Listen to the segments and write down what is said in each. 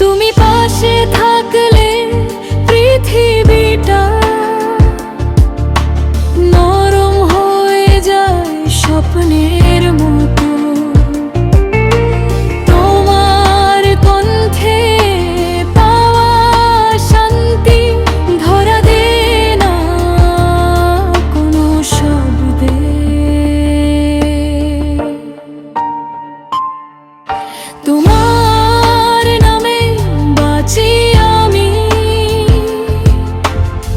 তুমি পাশে থাকলে পৃথিবীটা নরম হয়ে যায় স্বপ্নের মতো। তোমার কণ্ঠে পাওয়া শান্তি ধরা দে না কোনো শব্দে। তোমার নামে বাঁচি আমি,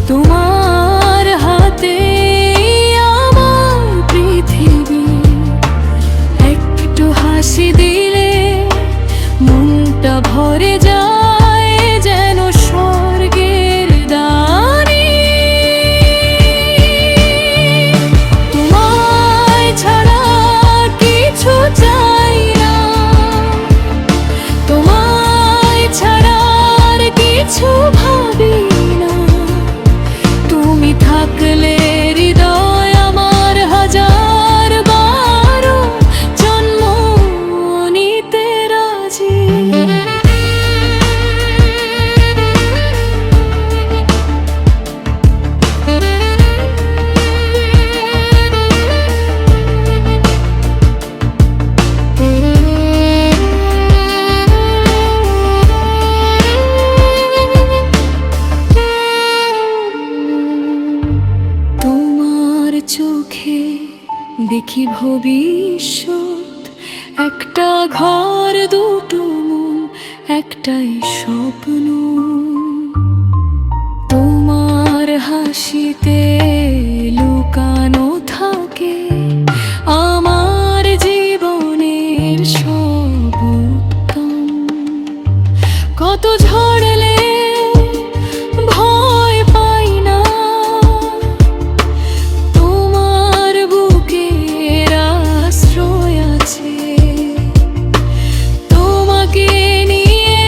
তোমার হাতে আমার পৃথিবী। একটু হাসি দিলে মনটা ভরে যায় যেন স্বর্গের দানি। তোমায় ছাড়া কিছু চাই না, তোমায় ছাড়া আর কিছু ভাবি না। তুমি থাকলে হৃদয় আমার হাজার বারো জন্ম নিতে রাজি। তোমার চোখে দেখি ভবিষ্যৎ, একটা ঘর দুটো মন একটাই স্বপ্ন। তোমার হাসিতে লুকানো থাকে আমার জীবনের সব উত্তম। কত ঝড়লে ভয় পাই না, তোমার বুকের আশ্রয় আছে। তোমাকে নিয়ে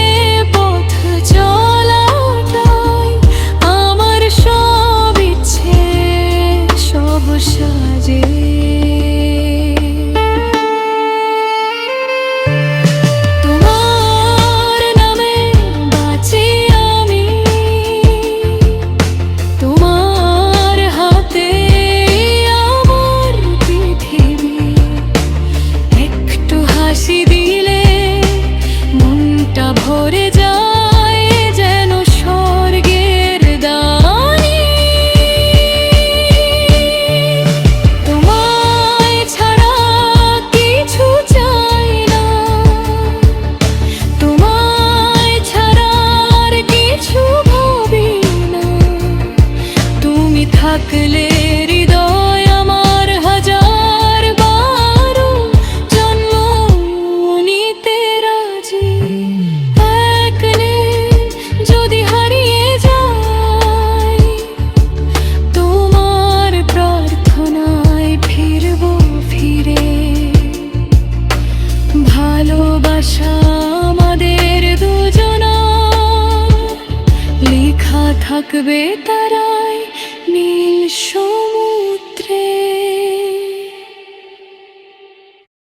পথ চলাটাই আমার সব ইচ্ছে, সব সাজে। তোমার নামে বাঁচি আমি, তোমার হাতে আমার পৃথিবী। একটু হাসি দিলে মনটা ভরে যায় যেন স্বর্গের দানি। তোমায় ছাড়া কিছু চাই না, তোমায় ছাড়া আর কিছু ভাবি না। তুমি থাকলে হৃদয় আমার হাজার বারো জন্ম নিতে রাজি। একলে যদি হারিয়ে যাই, তোমার প্রার্থনায় ফিরবো ফিরে। ভালোবাসা আমাদের দুজনার লেখা থাকবে তারায় নীল সমুদ্রে।